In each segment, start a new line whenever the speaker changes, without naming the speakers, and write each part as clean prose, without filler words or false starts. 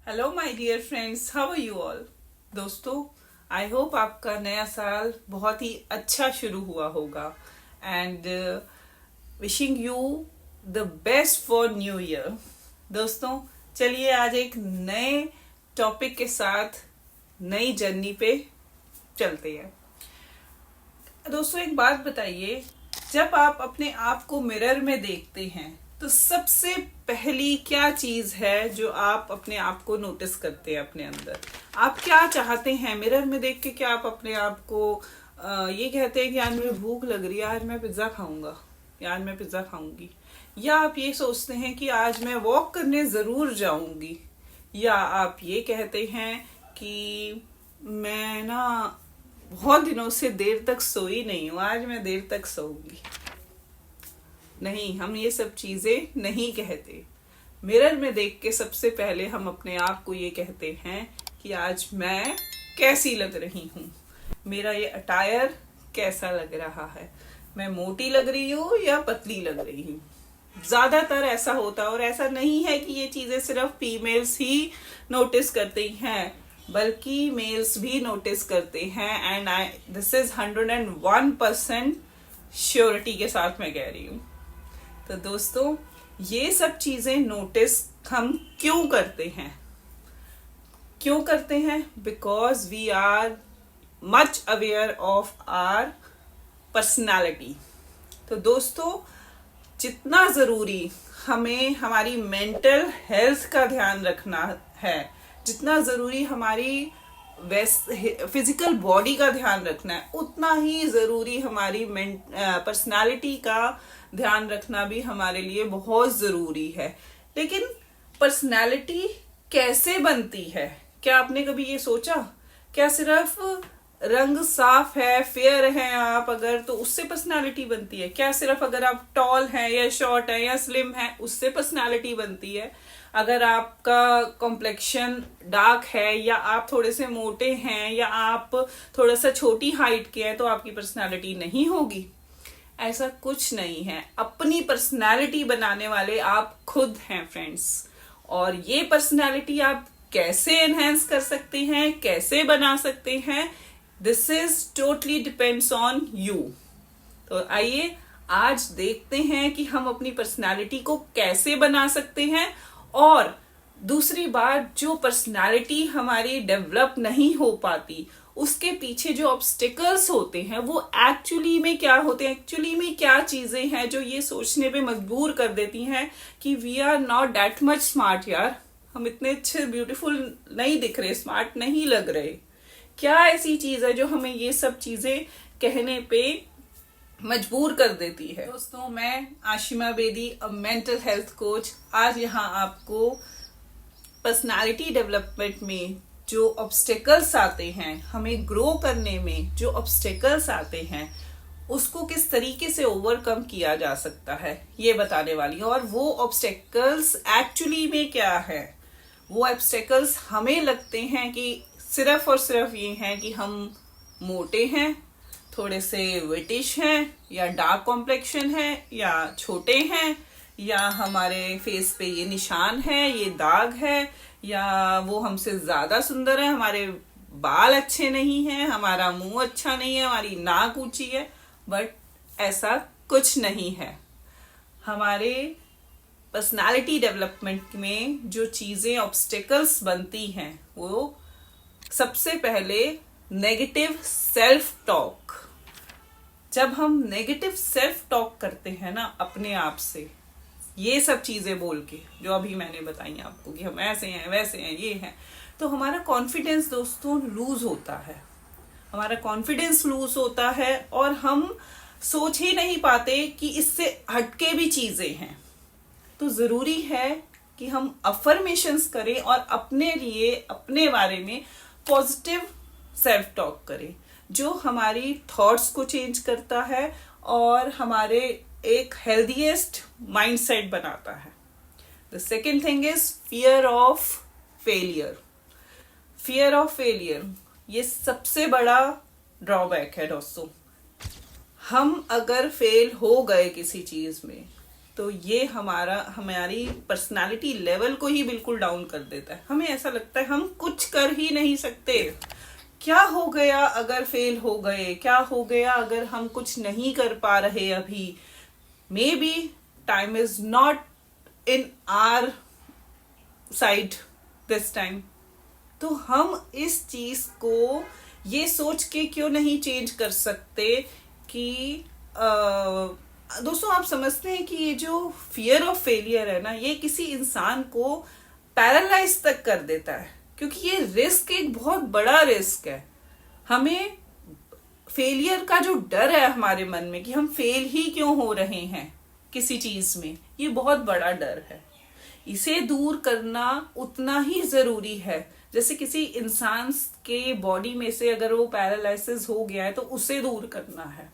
Hello my dear friends, how are you all. दोस्तों, I hope आपका नया साल बहुत ही अच्छा शुरू हुआ होगा and wishing you the best for new year. दोस्तों, चलिए आज एक नए टॉपिक के साथ नई जर्नी पे चलते हैं। दोस्तों, एक बात बताइए, जब आप अपने आप को मिरर में देखते हैं तो सबसे पहली क्या चीज है जो आप अपने आप को नोटिस करते हैं अपने अंदर? आप क्या चाहते हैं मिरर में देख के? क्या आप अपने आप को ये कहते हैं कि यार मुझे भूख लग रही है, यार मैं पिज्जा खाऊंगा, यार मैं पिज्जा खाऊंगी? या आप ये सोचते हैं कि आज मैं वॉक करने जरूर जाऊंगी? या आप ये कहते हैं कि मैं ना बहुत दिनों से देर तक सोई नहीं हूं, आज मैं देर तक सोऊंगी? नहीं, हम ये सब चीजें नहीं कहते। मिरर में देख के सबसे पहले हम अपने आप को ये कहते हैं कि आज मैं कैसी लग रही हूँ, मेरा ये अटायर कैसा लग रहा है, मैं मोटी लग रही हूँ या पतली लग रही हूँ। ज्यादातर ऐसा होता है, और ऐसा नहीं है कि ये चीजें सिर्फ फीमेल्स ही नोटिस करती हैं, बल्कि मेल्स भी नोटिस करते हैं। एंड दिस इज 101% श्योरिटी के साथ मैं कह रही हूँ। तो दोस्तों, ये सब चीजें नोटिस हम क्यों करते हैं? क्यों करते हैं? Because we are much aware of our personality. तो दोस्तों, जितना जरूरी हमें हमारी मेंटल हेल्थ का ध्यान रखना है, जितना जरूरी हमारी फिजिकल बॉडी का ध्यान रखना है, उतना ही जरूरी हमारी पर्सनालिटी का ध्यान रखना भी हमारे लिए बहुत जरूरी है। लेकिन पर्सनालिटी कैसे बनती है? क्या आपने कभी ये सोचा? क्या सिर्फ रंग साफ है, फेयर है आप अगर, तो उससे पर्सनालिटी बनती है? क्या सिर्फ अगर आप टॉल हैं या शॉर्ट हैं या स्लिम हैं उससे पर्सनालिटी बनती है? अगर आपका कॉम्प्लेक्शन डार्क है, या आप थोड़े से मोटे हैं, या आप थोड़ा सा छोटी हाइट के हैं, तो आपकी पर्सनालिटी नहीं होगी? ऐसा कुछ नहीं है। अपनी पर्सनालिटी बनाने वाले आप खुद हैं फ्रेंड्स। और ये पर्सनालिटी आप कैसे एनहेंस कर सकते हैं, कैसे बना सकते हैं, this is totally depends on you. तो आइए आज देखते हैं कि हम अपनी पर्सनालिटी को कैसे बना सकते हैं। और दूसरी बात, जो पर्सनालिटी हमारी डेवलप नहीं हो पाती, उसके पीछे जो ऑब्स्टिकल्स होते हैं वो एक्चुअली में क्या होते हैं, एक्चुअली में क्या चीजें हैं जो ये सोचने पे मजबूर कर देती हैं कि we are not that much smart. यार, हम इतने अच्छे ब्यूटीफुल नहीं दिख रहे, स्मार्ट नहीं लग रहे। क्या ऐसी चीज है जो हमें ये सब चीजें कहने पे मजबूर कर देती है? दोस्तों, मैं आशिमा बेदी, अ मेंटल हेल्थ कोच, आज यहाँ आपको पर्सनालिटी डेवलपमेंट में जो ऑब्स्टेकल्स आते हैं, हमें ग्रो करने में जो ऑब्स्टेकल्स आते हैं, उसको किस तरीके से ओवरकम किया जा सकता है, ये बताने वाली हूँ। और वो ऑब्स्टेकल्स एक्चुअली में क्या है? वो ऑब्स्टेकल्स हमें लगते हैं कि सिर्फ और सिर्फ ये हैं कि हम मोटे हैं, थोड़े से विटिश हैं, या डार्क कॉम्प्लेक्शन है, या छोटे हैं, या हमारे फेस पे ये निशान है, ये दाग है, या वो हमसे ज्यादा सुंदर है, हमारे बाल अच्छे नहीं हैं, हमारा मुंह अच्छा नहीं है, हमारी नाक ऊंची है। बट ऐसा कुछ नहीं है। हमारे पर्सनालिटी डेवलपमेंट में जो चीजें ऑब्स्टिकल्स बनती हैं, वो सबसे पहले नेगेटिव सेल्फ टॉक। जब हम नेगेटिव सेल्फ टॉक करते हैं ना अपने आप से, ये सब चीजें बोल के जो अभी मैंने बताई आपको कि हम ऐसे हैं, वैसे हैं, ये हैं, तो हमारा कॉन्फिडेंस दोस्तों लूज होता है। हमारा कॉन्फिडेंस लूज होता है और हम सोच ही नहीं पाते कि इससे हटके भी चीजें हैं। तो जरूरी है कि हम अफर्मेशंस करें और अपने लिए, अपने बारे में पॉजिटिव सेल्फ टॉक करें, जो हमारी थॉट्स को चेंज करता है और हमारे एक हेल्दीएस्ट माइंडसेट बनाता है। The second thing is fear of failure. Fear of failure ये सबसे बड़ा ड्रॉबैक है दोस्तों। हम अगर फेल हो गए किसी चीज में, तो ये हमारी पर्सनालिटी लेवल को ही बिल्कुल डाउन कर देता है। हमें ऐसा लगता है हम कुछ कर ही नहीं सकते। क्या हो गया अगर फेल हो गए, क्या हो गया अगर हम कुछ नहीं कर पा रहे अभी, maybe time is not in our side this time. तो हम इस चीज को ये सोच के क्यों नहीं चेंज कर सकते कि दोस्तों आप समझते हैं कि ये जो फियर ऑफ फेलियर है ना, ये किसी इंसान को पैरालाइज तक कर देता है, क्योंकि ये रिस्क एक बहुत बड़ा रिस्क है। हमें फेलियर का जो डर है हमारे मन में कि हम फेल ही क्यों हो रहे हैं किसी चीज में, ये बहुत बड़ा डर है। इसे दूर करना उतना ही जरूरी है जैसे किसी इंसान के बॉडी में से अगर वो पैरालिसिस हो गया है तो उसे दूर करना है,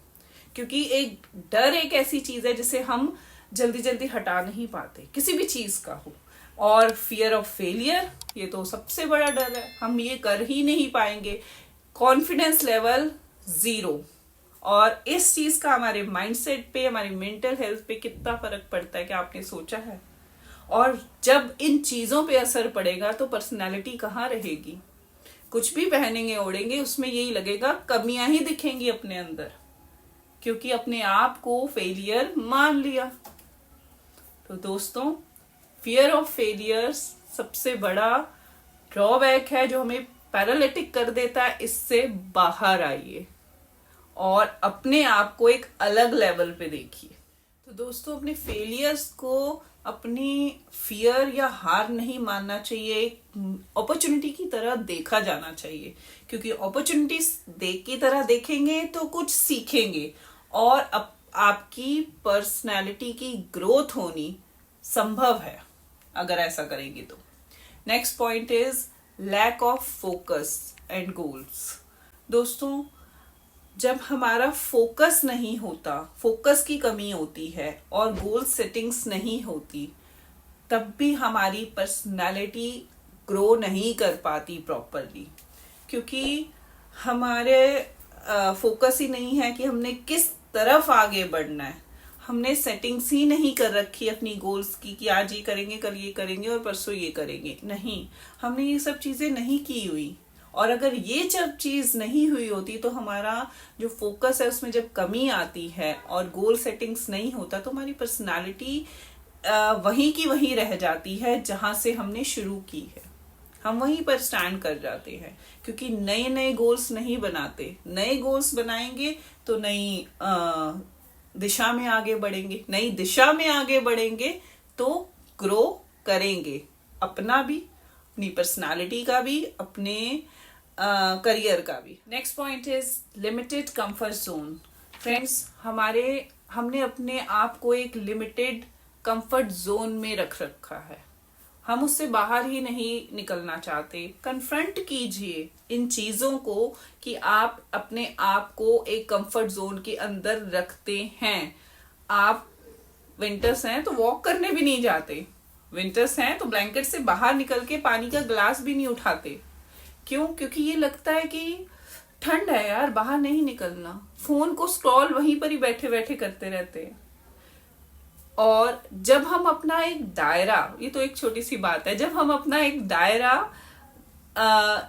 क्योंकि एक डर एक ऐसी चीज है जिसे हम जल्दी जल्दी हटा नहीं पाते, किसी भी चीज का हो। और फियर ऑफ फेलियर, ये तो सबसे बड़ा डर है, हम ये कर ही नहीं पाएंगे। Confidence level 0। और इस चीज का हमारे माइंडसेट पे, हमारी मेंटल हेल्थ पे कितना फर्क पड़ता है, क्या आपने सोचा है? और जब इन चीजों पे असर पड़ेगा तो पर्सनालिटी कहाँ रहेगी? कुछ भी पहनेंगे ओढ़ेंगे उसमें यही लगेगा, कमियां ही दिखेंगी अपने अंदर, क्योंकि अपने आप को फेलियर मान लिया। तो दोस्तों, फियर ऑफ फेलियर सबसे बड़ा ड्रॉबैक है जो हमें पैरालिटिक कर देता है। इससे बाहर आइए और अपने आप को एक अलग लेवल पे देखिए। तो दोस्तों, अपने फेलियर्स को अपनी फियर या हार नहीं मानना चाहिए, एक अपॉर्चुनिटी की तरह देखा जाना चाहिए, क्योंकि अपॉर्चुनिटीज की तरह देखेंगे तो कुछ सीखेंगे और आपकी पर्सनैलिटी की ग्रोथ होनी संभव है अगर ऐसा करेंगे तो। Next point is lack of focus and goals. दोस्तों, जब हमारा फोकस नहीं होता, फोकस की कमी होती है और गोल सेटिंग्स नहीं होती, तब भी हमारी पर्सनालिटी ग्रो नहीं कर पाती प्रॉपरली, क्योंकि हमारे फोकस ही नहीं है कि हमने किस तरफ आगे बढ़ना है। हमने सेटिंग्स ही नहीं कर रखी अपनी गोल्स की कि आज ये करेंगे, कल ये करेंगे और परसों ये करेंगे। नहीं, हमने ये सब चीजें नहीं की हुई। और अगर ये जब चीज नहीं हुई होती तो हमारा जो फोकस है उसमें जब कमी आती है और गोल सेटिंग्स नहीं होता तो हमारी पर्सनालिटी वहीं की वहीं रह जाती है जहां से हमने शुरू की है। हम वहीं पर स्टैंड कर जाते हैं, क्योंकि नए नए गोल्स नहीं बनाते। नए गोल्स बनाएंगे तो नई दिशा में आगे बढ़ेंगे, नई दिशा में आगे बढ़ेंगे तो ग्रो करेंगे, अपना भी, अपनी पर्सनालिटी का भी, अपने करियर का भी। Next point is limited comfort zone. Friends, हमने अपने आप को एक लिमिटेड कंफर्ट जोन में रख रखा है, हम उससे बाहर ही नहीं निकलना चाहते। कन्फ्रंट कीजिए इन चीजों को कि आप अपने आप को एक कंफर्ट जोन के अंदर रखते हैं। आप विंटर्स हैं तो वॉक करने भी नहीं जाते, विंटर्स हैं तो ब्लैंकेट से बाहर निकल के पानी का ग्लास भी नहीं उठाते। क्यों? क्योंकि ये लगता है कि ठंड है यार, बाहर नहीं निकलना। फोन को स्क्रॉल वहीं पर ही बैठे बैठे करते रहते हैं। और जब हम अपना एक दायरा, ये तो एक छोटी सी बात है, जब हम अपना एक दायरा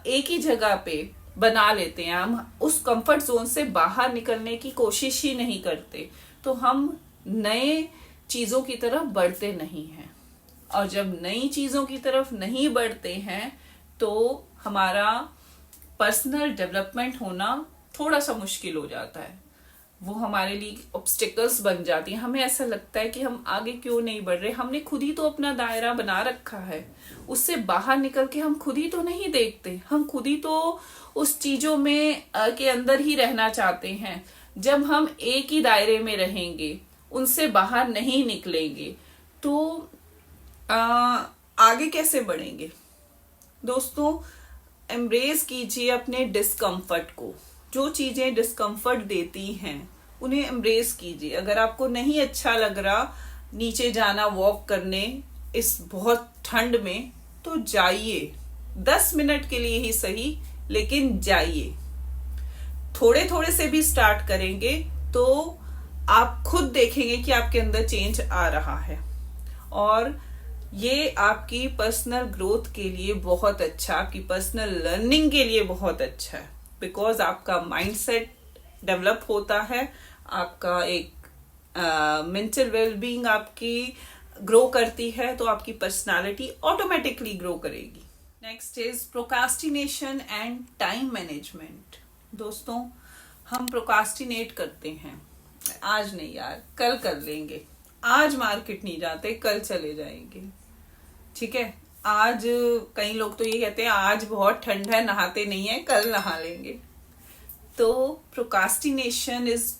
एक ही जगह पे बना लेते हैं, हम उस कंफर्ट जोन से बाहर निकलने की कोशिश ही नहीं करते, तो हम नए चीजों की तरफ बढ़ते नहीं हैं। और जब नई चीजों की तरफ नहीं बढ़ते हैं तो हमारा पर्सनल डेवलपमेंट होना थोड़ा सा मुश्किल हो जाता है, वो हमारे लिए ऑब्स्टिकल्स बन जाती हैं। हमें ऐसा लगता है कि हम आगे क्यों नहीं बढ़ रहे, हमने खुद ही तो अपना दायरा बना रखा है, उससे बाहर निकल के हम खुद ही तो नहीं देखते, हम खुद ही तो उस चीजों में के अंदर ही रहना चाहते हैं। जब हम एक ही दायरे में रहेंगे, उनसे बाहर नहीं निकलेंगे, तो आगे कैसे बढ़ेंगे? दोस्तों, एम्ब्रेस कीजिए अपने डिस्कम्फर्ट को। जो चीजें डिस्कम्फर्ट देती हैं उन्हें एम्ब्रेस कीजिए। अगर आपको नहीं अच्छा लग रहा नीचे जाना वॉक करने इस बहुत ठंड में, तो जाइए, 10 मिनट के लिए ही सही, लेकिन जाइए। थोड़े थोड़े से भी स्टार्ट करेंगे तो आप खुद देखेंगे कि आपके अंदर चेंज आ रहा है, और ये आपकी पर्सनल ग्रोथ के लिए बहुत अच्छा, आपकी पर्सनल लर्निंग के लिए बहुत अच्छा है, बिकॉज आपका माइंडसेट डेवलप होता है, आपका एक मेंटल वेलबींग आपकी ग्रो करती है, तो आपकी पर्सनालिटी ऑटोमेटिकली ग्रो करेगी। Next is procrastination and time management. दोस्तों, हम प्रोकास्टिनेट करते हैं, आज नहीं यार कल कर लेंगे, आज मार्केट नहीं जाते कल चले जाएंगे, ठीक है, आज कई लोग तो ये कहते हैं आज बहुत ठंड है नहाते नहीं है कल नहा लेंगे। तो procrastination is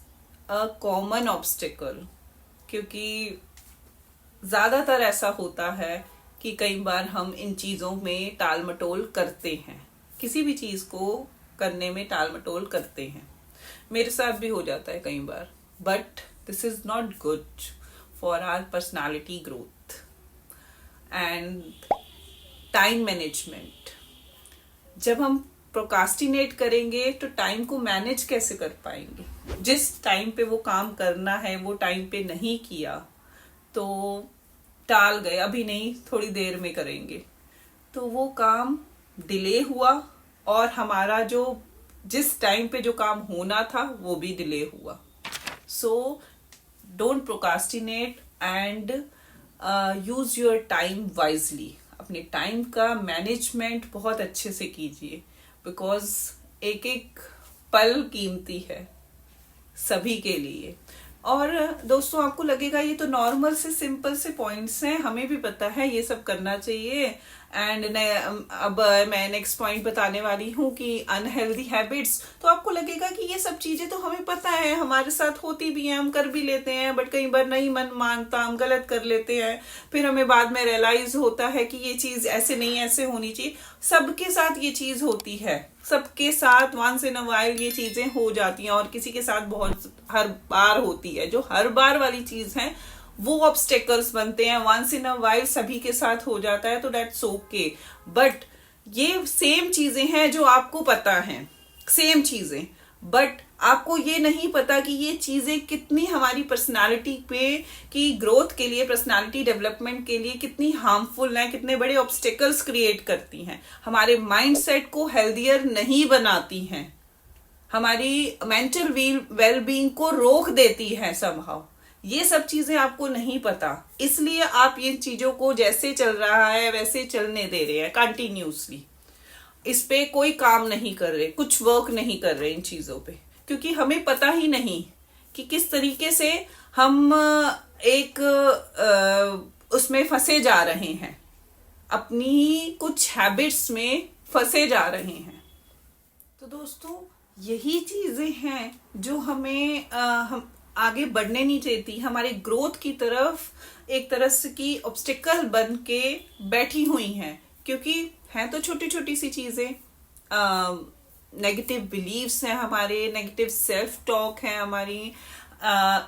a common obstacle, क्योंकि ज्यादातर ऐसा होता है कि कई बार हम इन चीजों में टाल मटोल करते हैं, किसी भी चीज को करने में टाल मटोल करते हैं, मेरे साथ भी हो जाता है कई बार, but this is not good for our personality growth. And time management, जब हम प्रोकास्टिनेट करेंगे तो टाइम को मैनेज कैसे कर पाएंगे? जिस टाइम पे वो काम करना है वो टाइम पे नहीं किया तो टाल गए, अभी नहीं थोड़ी देर में करेंगे, तो वो काम डिले हुआ, और हमारा जो जिस टाइम पे जो काम होना था वो भी डिले हुआ। So don't procrastinate and use your time wisely. अपने टाइम का मैनेजमेंट बहुत अच्छे से कीजिए, बिकॉज एक एक पल कीमती है सभी के लिए। और दोस्तों, आपको लगेगा ये तो नॉर्मल से सिंपल से पॉइंट्स हैं, हमें भी पता है ये सब करना चाहिए। एंड अब मैं नेक्स्ट पॉइंट बताने वाली हूँ कि अनहेल्दी हैबिट्स। तो आपको लगेगा कि ये सब चीजें तो हमें पता है, हमारे साथ होती भी हैं, हम कर भी लेते हैं, बट कई बार नहीं मन मानता, हम गलत कर लेते हैं, फिर हमें बाद में रियलाइज होता है कि ये चीज ऐसे नहीं ऐसे होनी चाहिए। सबके साथ ये चीज होती है, सबके साथ वंस इन अ वाइल ये चीजें हो जाती हैं, और किसी के साथ बहुत हर बार होती है। जो हर बार वाली चीज है वो ऑब्स्टेकल्स बनते हैं, वंस इन अ वाइल सभी के साथ हो जाता है, तो दैट्स ओके। बट ये सेम चीजें हैं जो आपको पता है, सेम चीजें, बट आपको ये नहीं पता कि ये चीजें कितनी हमारी पर्सनालिटी पे की ग्रोथ के लिए, पर्सनालिटी डेवलपमेंट के लिए कितनी हार्मफुल हैं, कितने बड़े ऑब्स्टेकल्स क्रिएट करती हैं, हमारे माइंडसेट को हेल्दियर नहीं बनाती हैं, हमारी मेंटल वेलबींग को रोक देती है समहाउ। ये सब चीजें आपको नहीं पता, इसलिए आप ये चीजों को जैसे चल रहा है वैसे चलने दे रहे हैं कंटिन्यूसली, इस पे कोई काम नहीं कर रहे, कुछ वर्क नहीं कर रहे इन चीजों पे, क्योंकि हमें पता ही नहीं कि किस तरीके से हम एक उसमें फंसे जा रहे हैं, अपनी कुछ हैबिट्स में फंसे जा रहे हैं। तो दोस्तों, यही चीजें हैं जो हमें हम आगे बढ़ने नहीं देती, हमारे ग्रोथ की तरफ एक तरह से की ऑब्स्टिकल बन के बैठी हुई हैं, क्योंकि हैं तो छोटी छोटी सी चीजें, नेगेटिव बिलीव्स हैं हमारे, नेगेटिव सेल्फ टॉक है हमारी,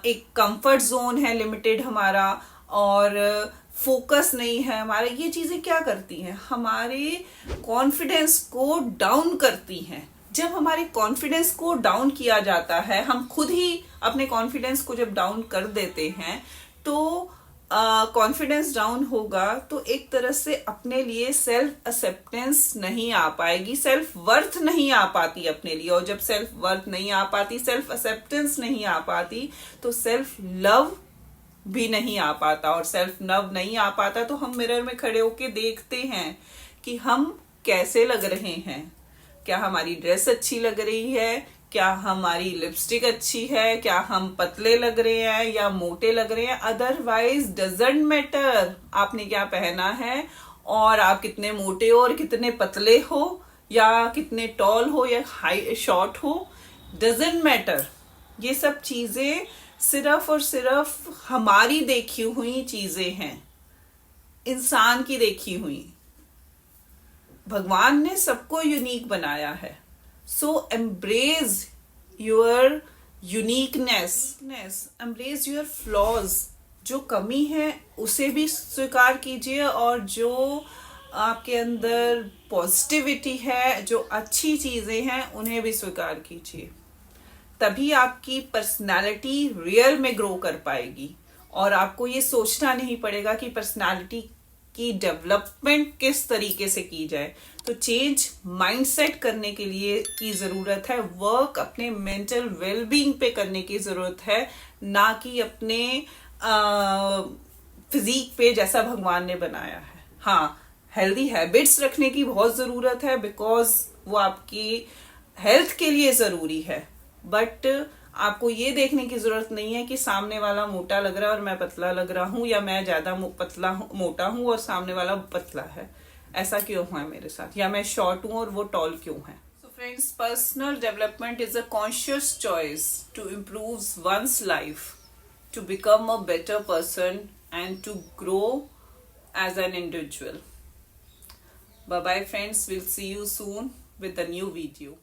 एक कंफर्ट जोन है लिमिटेड हमारा, और फोकस नहीं है हमारा। ये चीजें क्या करती हैं? हमारे कॉन्फिडेंस को डाउन करती हैं। जब हमारे कॉन्फिडेंस को डाउन किया जाता है, हम खुद ही अपने कॉन्फिडेंस को जब डाउन कर देते हैं, तो कॉन्फिडेंस डाउन होगा तो एक तरह से अपने लिए सेल्फ एक्सेप्टेंस नहीं आ पाएगी, सेल्फ वर्थ नहीं आ पाती अपने लिए, और जब सेल्फ वर्थ नहीं आ पाती, सेल्फ एक्सेप्टेंस नहीं आ पाती, तो सेल्फ लव भी नहीं आ पाता, और सेल्फ लव नहीं आ पाता तो हम मिरर में खड़े होके देखते हैं कि हम कैसे लग रहे हैं, क्या हमारी ड्रेस अच्छी लग रही है, क्या हमारी लिपस्टिक अच्छी है, क्या हम पतले लग रहे हैं या मोटे लग रहे हैं, अदरवाइज डजंट मैटर आपने क्या पहना है, और आप कितने मोटे हो और कितने पतले हो, या कितने टॉल हो या हाई शॉर्ट हो, डजंट मैटर। ये सब चीजें सिर्फ और सिर्फ हमारी देखी हुई चीजें हैं, इंसान की देखी हुई। भगवान ने सबको यूनिक बनाया है, so embrace your uniqueness, embrace your flaws. जो कमी है उसे भी स्वीकार कीजिए, और जो आपके अंदर पॉजिटिविटी है, जो अच्छी चीजें हैं, उन्हें भी स्वीकार कीजिए। तभी आपकी पर्सनालिटी रियल में ग्रो कर पाएगी। और आपको ये सोचना नहीं पड़ेगा कि पर्सनालिटी की डेवलपमेंट किस तरीके से की जाए। तो चेंज माइंडसेट करने के लिए की जरूरत है, वर्क अपने मेंटल वेलबींग पे करने की जरूरत है, ना कि अपने फिजिक पे जैसा भगवान ने बनाया है। हाँ, हेल्दी हैबिट्स रखने की बहुत जरूरत है, बिकॉज वो आपकी हेल्थ के लिए जरूरी है। बट आपको ये देखने की जरूरत नहीं है कि सामने वाला मोटा लग रहा है और मैं पतला लग रहा हूं, या मैं ज्यादा मोटा हूं और सामने वाला पतला है। ऐसा क्यों है मेरे साथ, या मैं शॉर्ट हूं और वो टॉल क्यों है। So friends, personal development is a conscious choice to improve one's life, to become a better person and to grow as an individual. Bye bye friends, we'll see you soon with a new video.